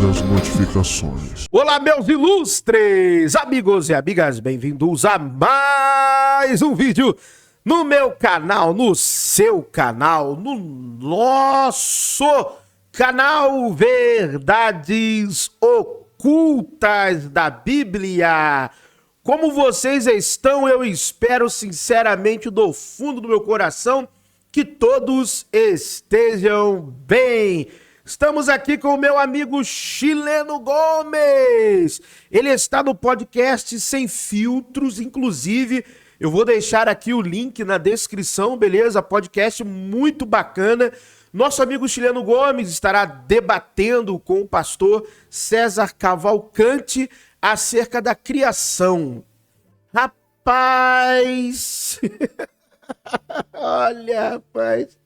as notificações. Olá, meus ilustres amigos e amigas, bem-vindos a mais um vídeo no meu canal, no seu canal, no nosso canal Verdades Ocultas da Bíblia. Como vocês estão? Eu espero sinceramente do fundo do meu coração que todos estejam bem. Estamos aqui com o meu amigo Chileno Gomes. Ele está no podcast Sem Filtros, inclusive eu vou deixar aqui o link na descrição, beleza? Podcast muito bacana. Nosso amigo Chileno Gomes estará debatendo com o pastor César Cavalcante acerca da criação. Rapaz! Olha, rapaz,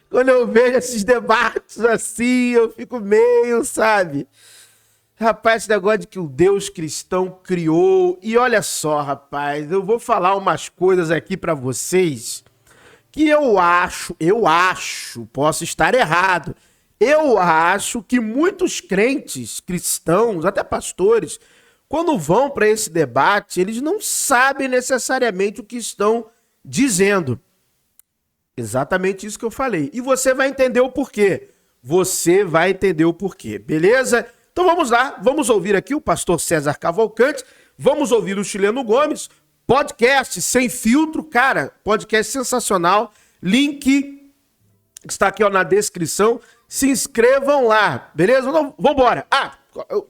quando eu vejo esses debates assim, eu fico meio, sabe? Rapaz, esse negócio de que o Deus cristão criou. E olha só, rapaz, eu vou falar umas coisas aqui pra vocês que eu acho, posso estar errado, eu acho que muitos crentes cristãos, até pastores, quando vão para esse debate, eles não sabem necessariamente o que estão dizendo. Exatamente isso que eu falei. E você vai entender o porquê. Você vai entender o porquê, beleza? Então vamos lá, vamos ouvir aqui o pastor César Cavalcante, vamos ouvir o Chileno Gomes, podcast Sem Filtro, cara, podcast sensacional, link está aqui ó, na descrição, se inscrevam lá, beleza? Então, vambora.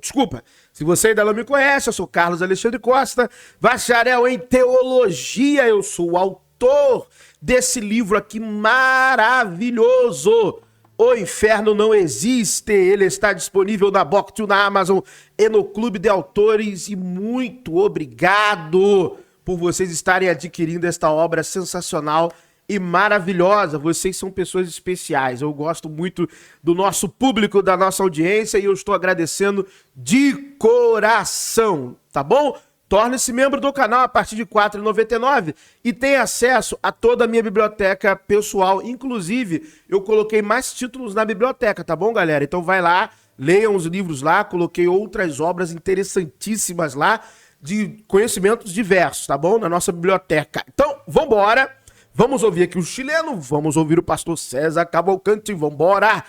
Desculpa, se você ainda não me conhece, eu sou Carlos Alexandre Costa, bacharel em teologia, eu sou o autor desse livro aqui maravilhoso, O Inferno Não Existe. Ele está disponível na Booktube, na Amazon e no Clube de Autores. E muito obrigado por vocês estarem adquirindo esta obra sensacional e maravilhosa. Vocês são pessoas especiais. Eu gosto muito do nosso público, da nossa audiência, e eu estou agradecendo de coração, tá bom? Torne-se membro do canal a partir de R$ 4,99 e tem acesso a toda a minha biblioteca pessoal. Inclusive, eu coloquei mais títulos na biblioteca, tá bom, galera? Então vai lá, leiam os livros lá, coloquei outras obras interessantíssimas lá, de conhecimentos diversos, tá bom? Na nossa biblioteca. Então, vambora! Vamos ouvir aqui o Chileno, vamos ouvir o pastor César Cavalcante, vambora!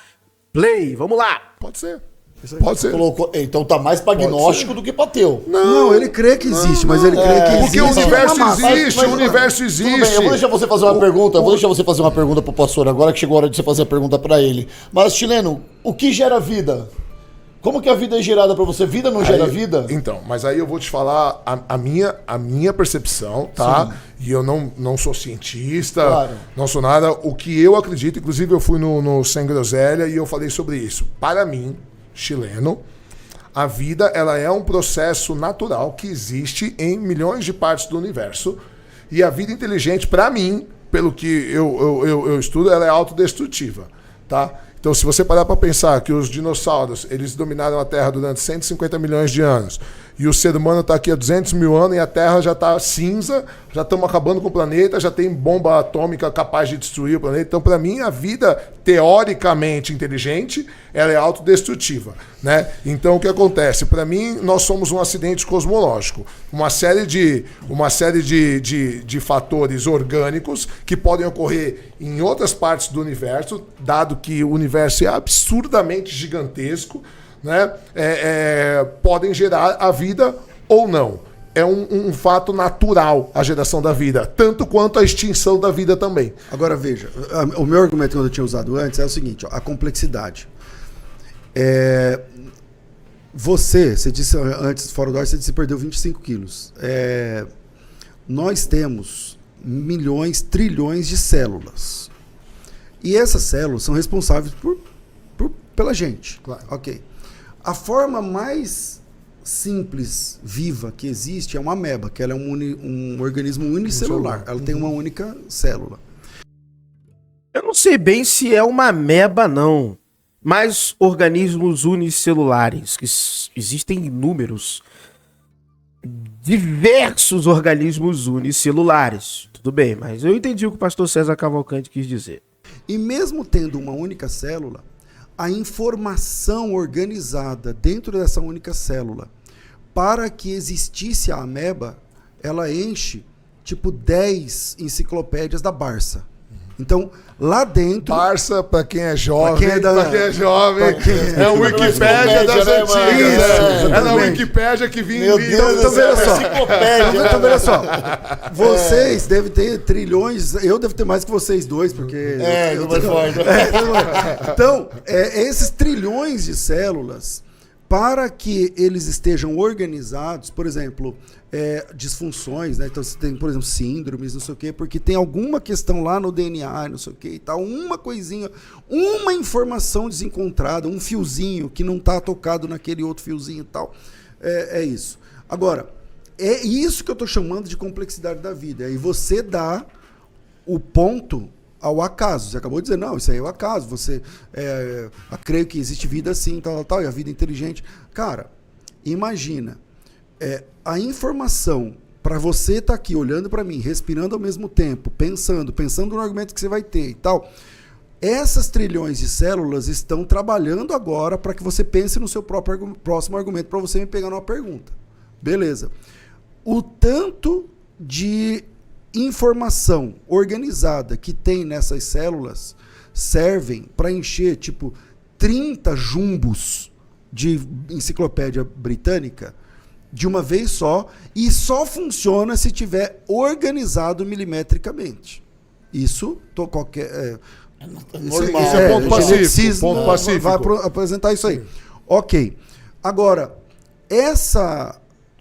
Play, vamos lá! Pode ser. Pode ser. Então tá mais pra agnóstico do que pra ateu. Não, ele crê que existe, mas ele crê que existe. Porque o universo existe, o universo existe. Tudo bem, eu vou deixar você fazer uma pergunta. Eu vou deixar você fazer uma pergunta pro pastor agora, que chegou a hora de você fazer a pergunta pra ele. Mas, Chileno, o que gera vida? Como que a vida é gerada pra você? Vida não gera vida? Então, mas aí eu vou te falar a minha percepção, tá? Sim. E eu não sou cientista, claro. Não sou nada. O que eu acredito, inclusive eu fui no Sem Groselha e eu falei sobre isso. Para mim, Chileno, a vida ela é um processo natural que existe em milhões de partes do universo. E a vida inteligente, para mim, pelo que eu estudo, ela é autodestrutiva, tá? Então, se você parar para pensar que os dinossauros, eles dominaram a Terra durante 150 milhões de anos, e o ser humano está aqui há 200 mil anos e a Terra já está cinza, já estamos acabando com o planeta, já tem bomba atômica capaz de destruir o planeta. Então, para mim, a vida teoricamente inteligente, ela é autodestrutiva, né? Então, o que acontece? Para mim, nós somos um acidente cosmológico. Uma série de fatores orgânicos que podem ocorrer em outras partes do universo, dado que o universo é absurdamente gigantesco, né? Podem gerar a vida ou não. É um fato natural a geração da vida, tanto quanto a extinção da vida também. Agora veja, o meu argumento que eu tinha usado antes é o seguinte, ó, a complexidade. Você disse antes, fora do ar, você disse que perdeu 25 quilos. Nós temos milhões, trilhões de células. E essas células são responsáveis pela gente. Claro. Ok. A forma mais simples, viva, que existe é uma ameba, que ela é um organismo unicelular. Ela tem uma única célula. Eu não sei bem se é uma ameba, não. Mas organismos unicelulares, que existem inúmeros, diversos organismos unicelulares. Tudo bem, mas eu entendi o que o pastor César Cavalcante quis dizer. E mesmo tendo uma única célula, a informação organizada dentro dessa única célula, para que existisse a ameba, ela enche tipo 10 enciclopédias da Barça. Então, lá dentro... Barça, pra quem é jovem, é o Wikipédia das né, antigas. mano? É na Wikipédia que vinha Meu Deus do céu, enciclopédia. Então, veja só. Vocês devem ter trilhões, eu devo ter mais que vocês dois, porque... Não vai forte. Então, esses trilhões de células, para que eles estejam organizados, por exemplo, disfunções, né? Então você tem, por exemplo, síndromes, não sei o quê, porque tem alguma questão lá no DNA, não sei o quê e tal, uma coisinha, uma informação desencontrada, um fiozinho que não está tocado naquele outro fiozinho e tal. É isso. Agora, é isso que eu estou chamando de complexidade da vida. E você dá o ponto ao acaso. Você acabou de dizer, não, isso aí é o acaso. Você creio que existe vida assim, tal, e a vida inteligente. Cara, imagina, a informação para você estar aqui olhando para mim, respirando ao mesmo tempo, pensando no argumento que você vai ter e tal. Essas trilhões de células estão trabalhando agora para que você pense no seu próximo argumento para você me pegar numa pergunta. Beleza. O tanto de informação organizada que tem nessas células servem para encher, tipo, 30 jumbos de enciclopédia britânica de uma vez só, e só funciona se tiver organizado milimetricamente. Isso, qualquer... Normal. Isso é ponto pacífico. Ponto pacífico. Vai apresentar isso aí. Ok. Agora,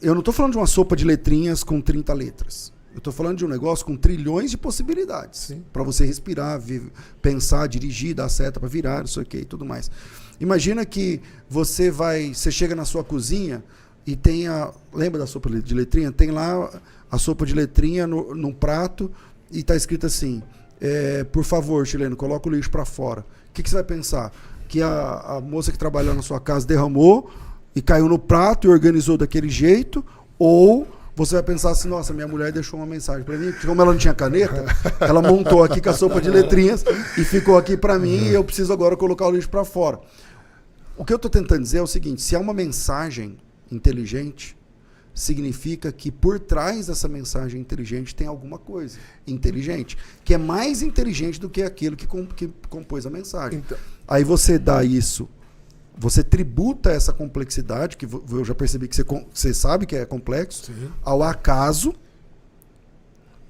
eu não estou falando de uma sopa de letrinhas com 30 letras. Eu estou falando de um negócio com trilhões de possibilidades. Para você respirar, pensar, dirigir, dar seta para virar, não sei o que e tudo mais. Imagina que você chega na sua cozinha e tem lembra da sopa de letrinha? Tem lá a sopa de letrinha num prato e está escrito assim, por favor, chileno, coloca o lixo para fora. O que você vai pensar? Que a moça que trabalhou na sua casa derramou e caiu no prato e organizou daquele jeito, ou você vai pensar assim, nossa, minha mulher deixou uma mensagem para mim, como ela não tinha caneta, ela montou aqui com a sopa de letrinhas e ficou aqui para mim e eu preciso agora colocar o lixo para fora. O que eu estou tentando dizer é o seguinte, se é uma mensagem inteligente, significa que por trás dessa mensagem inteligente tem alguma coisa inteligente, que é mais inteligente do que aquilo que compôs a mensagem. Então, aí você dá isso, você tributa essa complexidade, que eu já percebi que você sabe que é complexo, sim, ao acaso,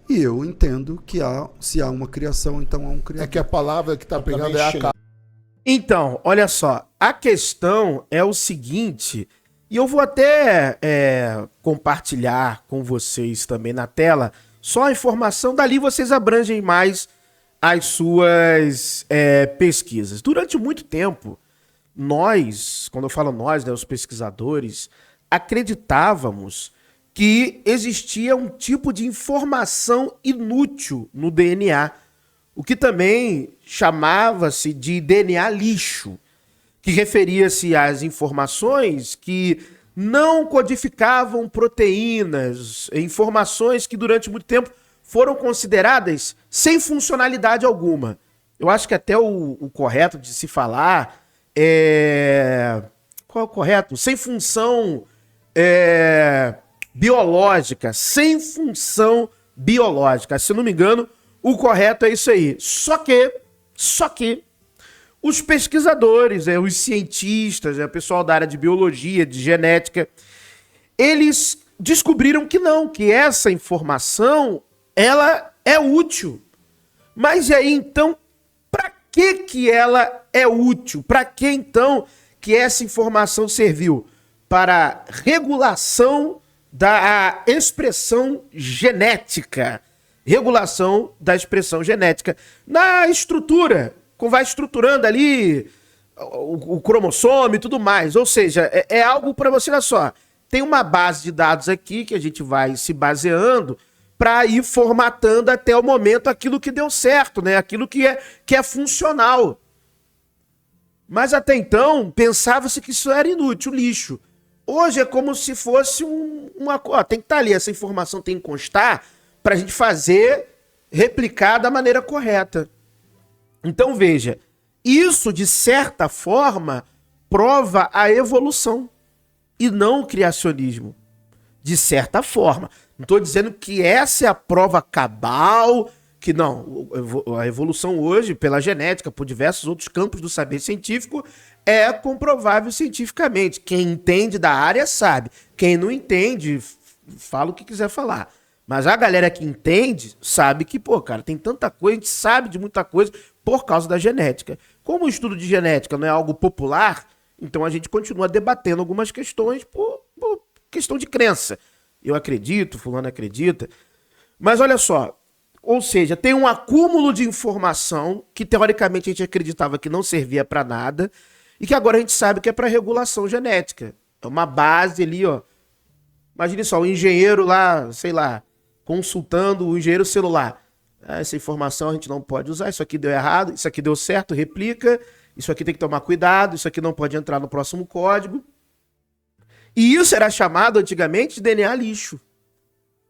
e eu entendo que se há uma criação, então há um criador. É que a palavra que está pegando é acaso. Então, olha só, a questão é o seguinte, e eu vou até compartilhar com vocês também na tela, só a informação, dali vocês abrangem mais as suas pesquisas. Durante muito tempo, nós, quando eu falo nós, né, os pesquisadores, acreditávamos que existia um tipo de informação inútil no DNA, o que também chamava-se de DNA lixo, que referia-se às informações que não codificavam proteínas, informações que durante muito tempo foram consideradas sem funcionalidade alguma. Eu acho que até o correto de se falar qual é o correto? Sem função biológica, sem função biológica. Se eu não me engano, o correto é isso aí. Só que os pesquisadores, os cientistas, o pessoal da área de biologia, de genética, eles descobriram que não, que essa informação, ela é útil. Mas e aí, então, para que ela é útil? Para que, então, que essa informação serviu? Para regulação da expressão genética. Regulação da expressão genética. Na estrutura, vai estruturando ali o cromossomo e tudo mais. Ou seja, é algo para você, olha só, tem uma base de dados aqui que a gente vai se baseando para ir formatando até o momento aquilo que deu certo, né? Aquilo que é funcional. Mas até então, pensava-se que isso era inútil, lixo. Hoje é como se fosse tem que estar ali, essa informação tem que constar para a gente replicar da maneira correta. Então veja, Isso, de certa forma, prova a evolução e não o criacionismo. De certa forma. Não estou dizendo que essa é a prova cabal, que não. A evolução hoje, pela genética, por diversos outros campos do saber científico, é comprovável cientificamente. Quem entende da área sabe. Quem não entende, fala o que quiser falar. Mas a galera que entende sabe que, pô, cara, tem tanta coisa, a gente sabe de muita coisa por causa da genética. Como o estudo de genética não é algo popular, então a gente continua debatendo algumas questões por questão de crença. Eu acredito, fulano acredita. Mas olha só, ou seja, tem um acúmulo de informação que teoricamente a gente acreditava que não servia para nada e que agora a gente sabe que é para regulação genética. É uma base ali, ó. Imagine só, o engenheiro lá, sei lá, consultando o engenheiro celular. Essa informação a gente não pode usar, isso aqui deu errado, isso aqui deu certo, replica, isso aqui tem que tomar cuidado, isso aqui não pode entrar no próximo código. E isso era chamado antigamente de DNA lixo.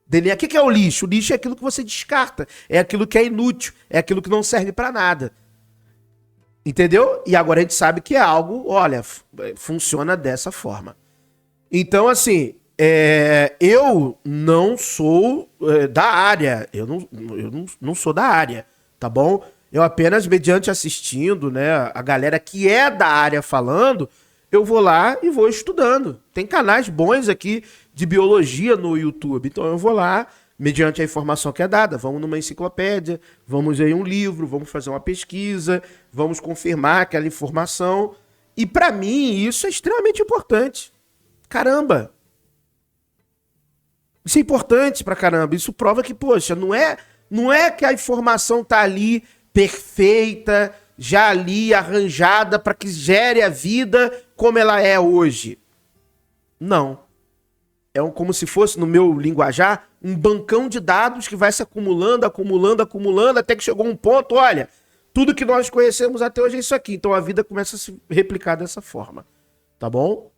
DNA, o que é o lixo? O lixo é aquilo que você descarta, é aquilo que é inútil, é aquilo que não serve para nada. Entendeu? E agora a gente sabe que é algo, olha, funciona dessa forma. Então, assim, eu não sou da área, eu não sou da área, tá bom? Eu apenas, mediante assistindo, né, a galera que é da área falando, eu vou lá e vou estudando. Tem canais bons aqui de biologia no YouTube, então eu vou lá, mediante a informação que é dada, vamos numa enciclopédia, vamos em um livro, vamos fazer uma pesquisa, vamos confirmar aquela informação, e para mim isso é extremamente importante. Caramba! Isso é importante pra caramba. Isso prova que, poxa, não é que a informação tá ali perfeita, já ali arranjada para que gere a vida como ela é hoje. Não. É como se fosse, no meu linguajar, um bancão de dados que vai se acumulando, até que chegou um ponto, olha, tudo que nós conhecemos até hoje é isso aqui. Então a vida começa a se replicar dessa forma. Tá bom?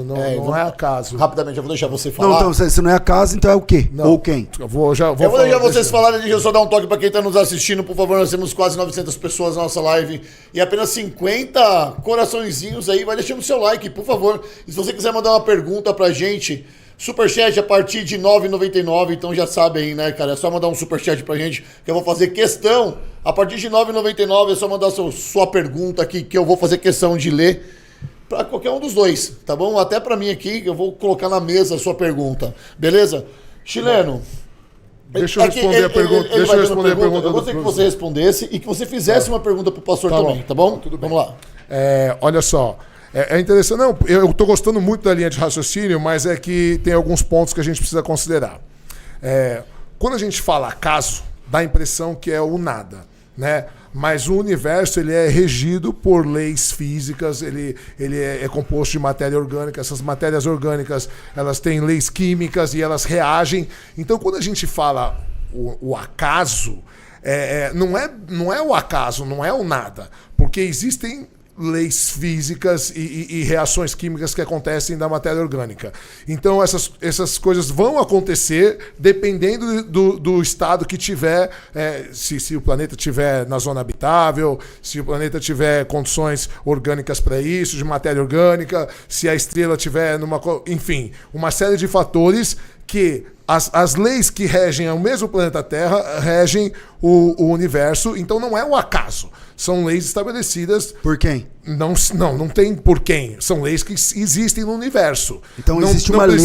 Não é acaso. Rapidamente, eu vou deixar você falar. Não, então, se não é acaso, então é o quê? Não. Ou quem? Eu vou deixar vocês falarem, deixa eu só dar um toque para quem está nos assistindo, por favor. Nós temos quase 900 pessoas na nossa live e apenas 50 coraçõezinhos aí. Vai deixando o seu like, por favor. E se você quiser mandar uma pergunta pra gente, superchat a partir de R$ 9,99, então já sabe aí, né, cara? É só mandar um superchat pra gente, que eu vou fazer questão. A partir de R$ 9,99 é só mandar sua pergunta aqui, que eu vou fazer questão de ler. Para qualquer um dos dois, tá bom? Até para mim aqui, eu vou colocar na mesa a sua pergunta, beleza? Chileno, deixa eu responder a pergunta. Deixa eu responder a pergunta. Eu gostaria que você respondesse e que você fizesse uma pergunta pro pastor também, tá bom? Tudo bem. Vamos lá. Olha só, é interessante. Não, eu tô gostando muito da linha de raciocínio, mas é que tem alguns pontos que a gente precisa considerar. Quando a gente fala acaso, dá a impressão que é o nada, né? Mas o universo ele é regido por leis físicas, ele é composto de matéria orgânica. Essas matérias orgânicas elas têm leis químicas e elas reagem. Então, quando a gente fala o acaso, não é o acaso, não é o nada, porque existem leis físicas e reações químicas que acontecem na matéria orgânica. Então essas coisas vão acontecer dependendo do estado que tiver, se o planeta tiver na zona habitável, se o planeta tiver condições orgânicas para isso, de matéria orgânica, se a estrela tiver enfim, uma série de fatores que as leis que regem o mesmo planeta Terra regem o universo, então não é um acaso. São leis estabelecidas. Por quem? Não tem por quem. São leis que existem no universo. Então existe uma lei.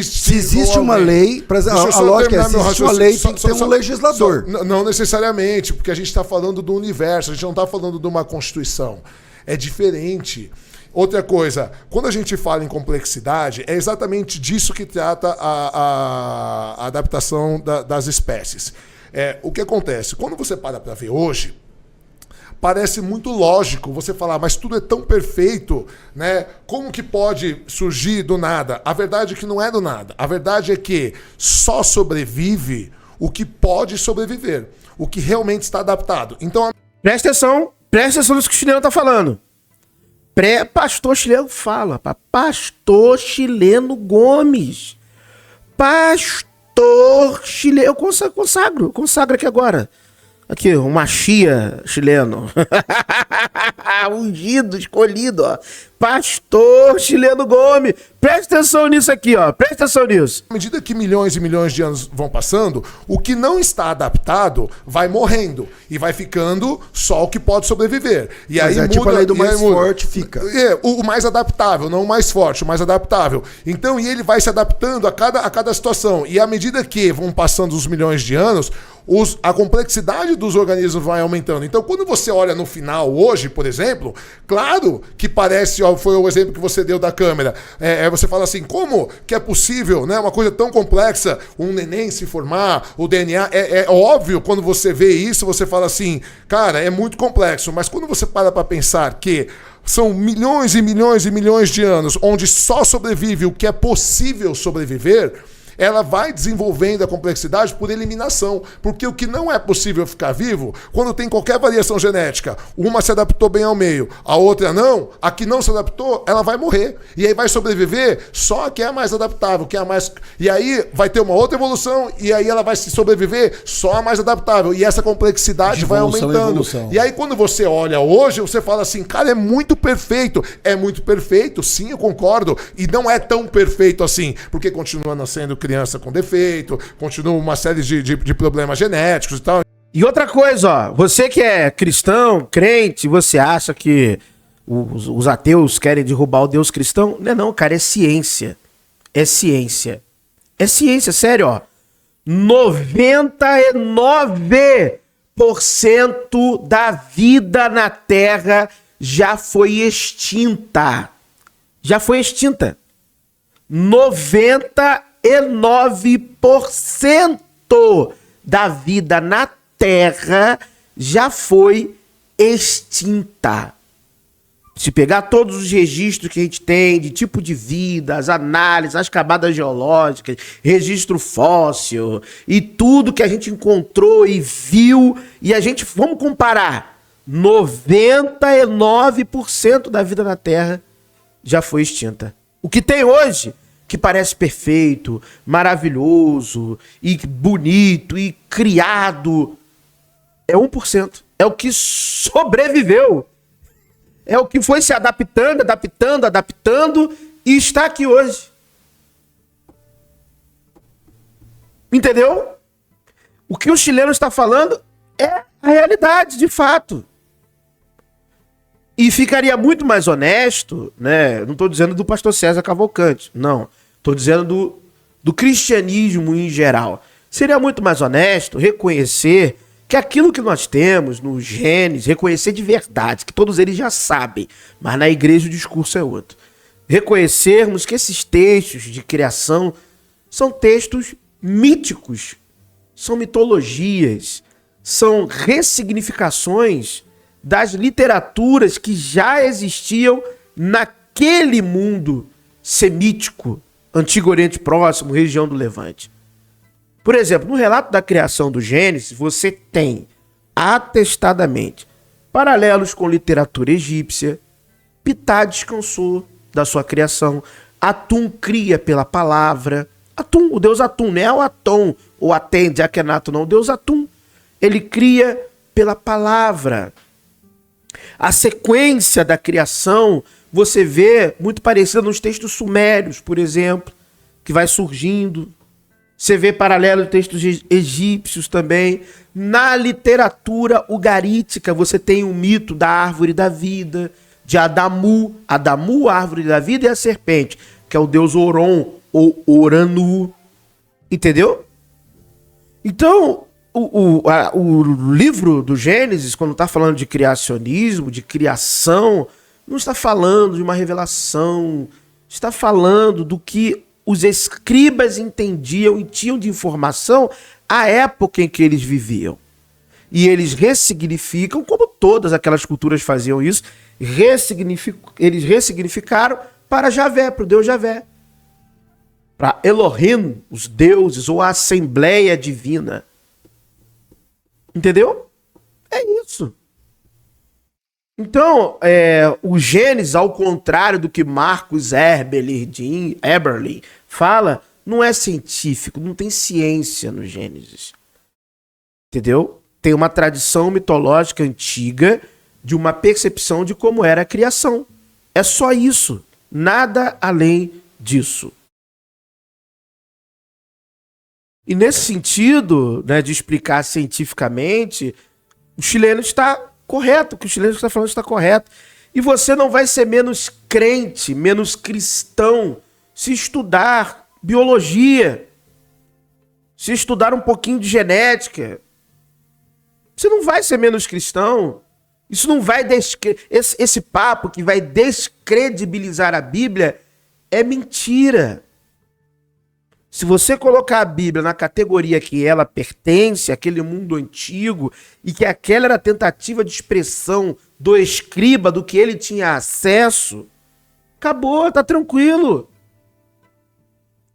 Se existe uma lei, a lógica é, se existe uma lei, tem que ter um legislador. Não necessariamente, porque a gente está falando do universo, a gente não está falando de uma constituição. É diferente. Outra coisa, quando a gente fala em complexidade, é exatamente disso que trata a adaptação das espécies. O que acontece? Quando você para ver hoje, parece muito lógico você falar, mas tudo é tão perfeito, né? Como que pode surgir do nada? A verdade é que não é do nada. A verdade é que só sobrevive o que pode sobreviver, o que realmente está adaptado. Então, presta atenção no que o Chileno está falando. Pastor Chileno fala, Pastor Chileno Gomes. Pastor Chileno, eu consagro aqui agora. Aqui, um machia chileno. Ungido, escolhido, ó. Pastor Chileno Gomes. Presta atenção nisso aqui, ó. Presta atenção nisso. À medida que milhões e milhões de anos vão passando, o que não está adaptado vai morrendo. E vai ficando só o que pode sobreviver. E Mas aí é tipo a lei do mais forte fica. O mais adaptável, não o mais forte, o mais adaptável. Então, e ele vai se adaptando a cada situação. E à medida que vão passando os milhões de anos, a complexidade dos organismos vai aumentando. Então, quando você olha no final hoje, por exemplo, claro que parece, ó, foi o exemplo que você deu da câmera, você fala assim, como que é possível, né, uma coisa tão complexa, um neném se formar, o DNA, é óbvio quando você vê isso, você fala assim, cara, é muito complexo, mas quando você para pensar que são milhões e milhões e milhões de anos onde só sobrevive o que é possível sobreviver, ela vai desenvolvendo a complexidade por eliminação. Porque o que não é possível ficar vivo, quando tem qualquer variação genética, uma se adaptou bem ao meio, a outra não, a que não se adaptou, ela vai morrer. E aí vai sobreviver só a que é a mais adaptável, que é a mais... E aí vai ter uma outra evolução, e aí ela vai se sobreviver só a mais adaptável. E essa complexidade vai aumentando. E aí quando você olha hoje, você fala assim, cara, é muito perfeito. É muito perfeito, sim, eu concordo. E não é tão perfeito assim, porque continua nascendo criança com defeito, continua uma série de problemas genéticos e tal. E outra coisa, ó, você que é cristão, crente, você acha que os ateus querem derrubar o Deus cristão? Não é não, cara, é ciência. É ciência. É ciência, sério, ó. 99% da vida na Terra já foi extinta. Já foi extinta. 99% da vida na Terra já foi extinta. Se pegar todos os registros que a gente tem de tipo de vida, as análises, as camadas geológicas, registro fóssil e tudo que a gente encontrou e viu, e a gente, vamos comparar, 99% da vida na Terra já foi extinta. O que tem hoje, que parece perfeito, maravilhoso, e bonito, e criado, é 1%. É o que sobreviveu. É o que foi se adaptando e está aqui hoje. Entendeu? O que o chileno está falando é a realidade, de fato. E ficaria muito mais honesto, né? Não estou dizendo do pastor César Cavalcante, não. Estou dizendo do cristianismo em geral. Seria muito mais honesto reconhecer que aquilo que nós temos no Gênesis, reconhecer de verdade, que todos eles já sabem, mas na igreja o discurso é outro. Reconhecermos que esses textos de criação são textos míticos, são mitologias, são ressignificações das literaturas que já existiam naquele mundo semítico, Antigo Oriente Próximo, região do Levante. Por exemplo, no relato da criação do Gênesis, você tem atestadamente paralelos com literatura egípcia. Pitá descansou da sua criação. Atum cria pela palavra. Atum, o deus Atum, não é o Atom ou Aten de Akhenaton, não. O deus Atum, ele cria pela palavra. A sequência da criação você vê muito parecida nos textos sumérios, por exemplo, que vai surgindo. Você vê paralelo em textos egípcios também. Na literatura ugarítica, você tem o mito da árvore da vida, de Adamu. Adamu, a árvore da vida, e a serpente, que é o deus Oron, ou Oranu. Entendeu? Então, o livro do Gênesis, quando está falando de criacionismo, de criação, não está falando de uma revelação. Está falando do que os escribas entendiam e tinham de informação à época em que eles viviam. E eles ressignificam, como todas aquelas culturas faziam isso, eles ressignificaram para Javé, para o Deus Javé. Para Elohim, os deuses, ou a Assembleia Divina. Entendeu? É isso. Então, o Gênesis, ao contrário do que Marcus Eberle fala, não é científico, não tem ciência no Gênesis. Entendeu? tem uma tradição mitológica antiga de uma percepção de como era a criação. É só isso, nada além disso. E nesse sentido, né, de explicar cientificamente, o chileno está correto, o que o chileno está falando está correto. E você não vai ser menos crente, menos cristão, se estudar biologia, se estudar um pouquinho de genética. Você não vai ser menos cristão. Isso não vai... Esse papo que vai descredibilizar a Bíblia é mentira. Se você colocar a Bíblia na categoria que ela pertence, aquele mundo antigo, e que aquela era a tentativa de expressão do escriba, do que ele tinha acesso, acabou, tá tranquilo.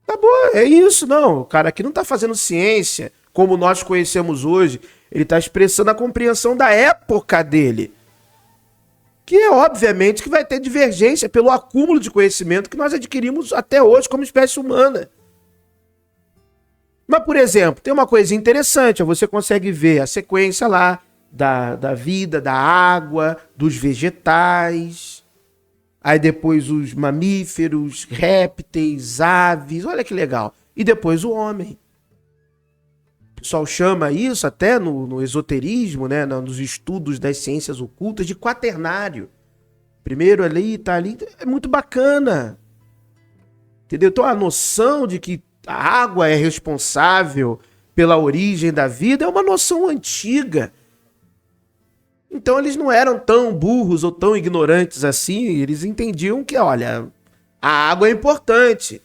Acabou, é isso, não. O cara aqui não tá fazendo ciência como nós conhecemos hoje, ele tá expressando a compreensão da época dele. Que é obviamente que vai ter divergência pelo acúmulo de conhecimento que nós adquirimos até hoje como espécie humana. Mas, por exemplo, tem uma coisa interessante, você consegue ver a sequência lá da vida, da água, dos vegetais, aí depois os mamíferos, répteis, aves, olha que legal. E depois o homem. O pessoal chama isso até no esoterismo, né, nos estudos das ciências ocultas, de quaternário. Primeiro ali, tá ali, é muito bacana. Entendeu? Então a noção de que a água é responsável pela origem da vida é uma noção antiga. Então eles não eram tão burros ou tão ignorantes assim, eles entendiam que, olha, a água é importante.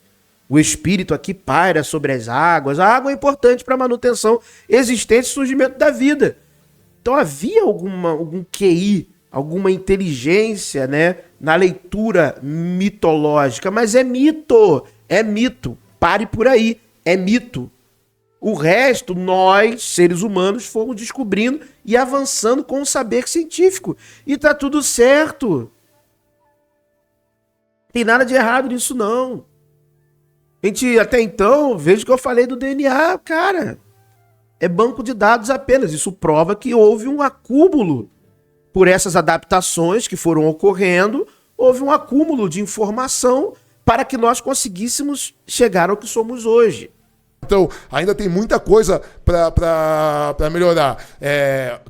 O espírito aqui paira sobre as águas, a água é importante para a manutenção, existência e surgimento da vida. Então havia algum QI, alguma inteligência, né, na leitura mitológica, mas é mito. Pare por aí, é mito. O resto, nós, seres humanos, fomos descobrindo e avançando com o saber científico. E tá tudo certo. Tem nada de errado nisso, não. A gente, até então, veja que eu falei do DNA, cara. É banco de dados apenas. Isso prova que houve um acúmulo. Por essas adaptações que foram ocorrendo, houve um acúmulo de informação para que nós conseguíssemos chegar ao que somos hoje. Então, ainda tem muita coisa para melhorar.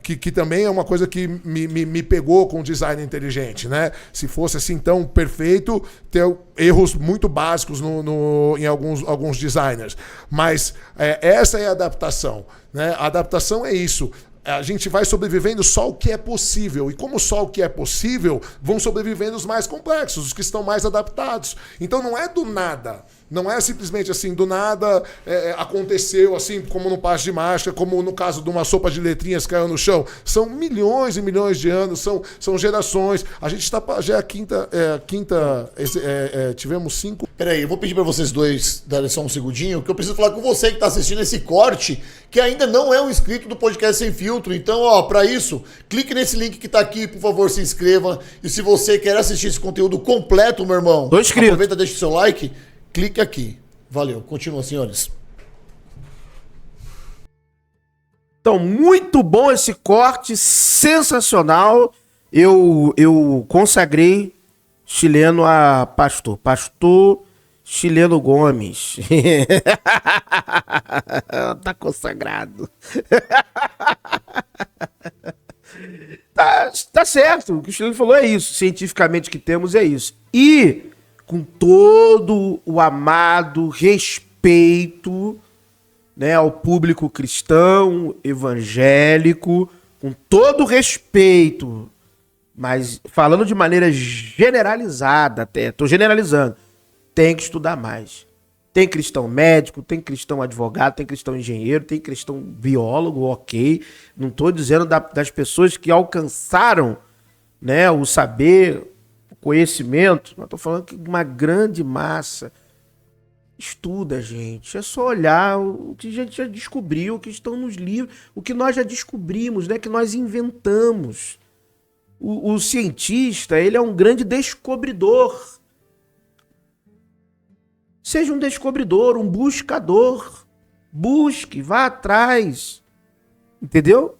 Que também é uma coisa que me pegou com o design inteligente, né? Se fosse assim tão perfeito, ter erros muito básicos em alguns designers. Mas essa é a adaptação, né? A adaptação é isso. A gente vai sobrevivendo só o que é possível. E como só o que é possível, vão sobrevivendo os mais complexos, os que estão mais adaptados. Então não é do nada. Não é simplesmente assim, do nada aconteceu assim, como no passe de mágica, como no caso de uma sopa de letrinhas que caiu no chão. São milhões e milhões de anos, são gerações. A gente está já é a quinta tivemos 5. Peraí, eu vou pedir para vocês dois darem só um segundinho, que eu preciso falar com você que está assistindo esse corte, que ainda não é um inscrito do Podcast Sem Filtro. Então, para isso, clique nesse link que está aqui, por favor, se inscreva. E se você quer assistir esse conteúdo completo, meu irmão, aproveita, deixa o seu like. Clique aqui. Valeu. Continua, senhores. Então, muito bom esse corte, sensacional. Eu consagrei chileno a pastor. Pastor Chileno Gomes. Tá consagrado. Tá certo. O que o chileno falou é isso. Cientificamente que temos é isso. E com todo o amado respeito, né, ao público cristão, evangélico, com todo o respeito, mas falando de maneira generalizada até, estou generalizando, tem que estudar mais. Tem cristão médico, tem cristão advogado, tem cristão engenheiro, tem cristão biólogo, ok. Não estou dizendo das pessoas que alcançaram, né, o saber, conhecimento, eu tô falando que uma grande massa estuda, gente. É só olhar o que a gente já descobriu, o que estão nos livros, o que nós já descobrimos, né, que nós inventamos. O cientista, ele é um grande descobridor. Seja um descobridor, um buscador. Busque, vá atrás. Entendeu?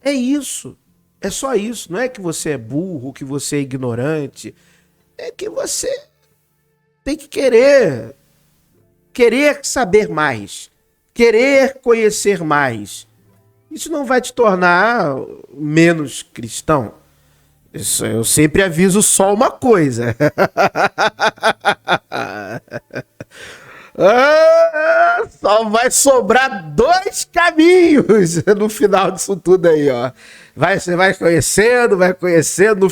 É isso. É só isso. Não é que você é burro, que você é ignorante. É que você tem que querer saber mais. Querer conhecer mais. Isso não vai te tornar menos cristão. Isso, eu sempre aviso só uma coisa. Só vai sobrar 2 caminhos no final disso tudo aí, ó. Você vai conhecendo, no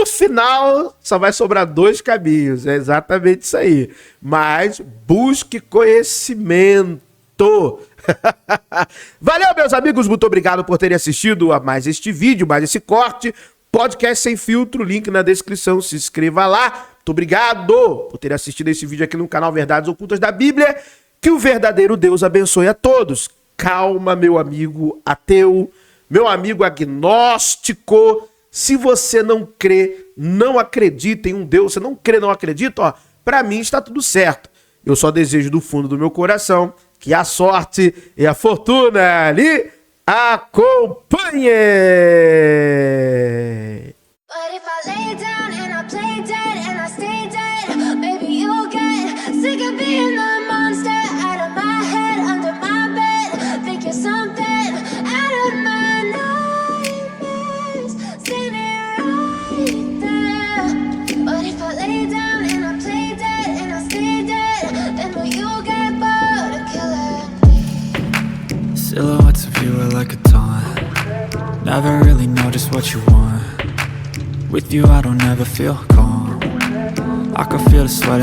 final só vai sobrar 2 caminhos, é exatamente isso aí. Mas busque conhecimento. Valeu, meus amigos, muito obrigado por terem assistido a mais este vídeo, mais esse corte. Podcast Sem Filtro, link na descrição, se inscreva lá. Muito obrigado por ter assistido esse vídeo aqui no canal Verdades Ocultas da Bíblia. Que o verdadeiro Deus abençoe a todos. Calma, meu amigo ateu, meu amigo agnóstico. Se você não crê, não acredita em um Deus, você não crê, não acredita, ó, pra mim está tudo certo. Eu só desejo do fundo do meu coração que a sorte e a fortuna lhe acompanhem. But if I lay down and I play dead and I stay dead, maybe you'll get sick of being the monster out of my head, under my bed. Think you're something out of my nightmares, standing right there. But if I lay down and I play dead and I stay dead, then will you get bored of killing me? Silhouettes of you are like a taunt. Never really know just what you want. With you I don't ever feel calm. I can feel the sweat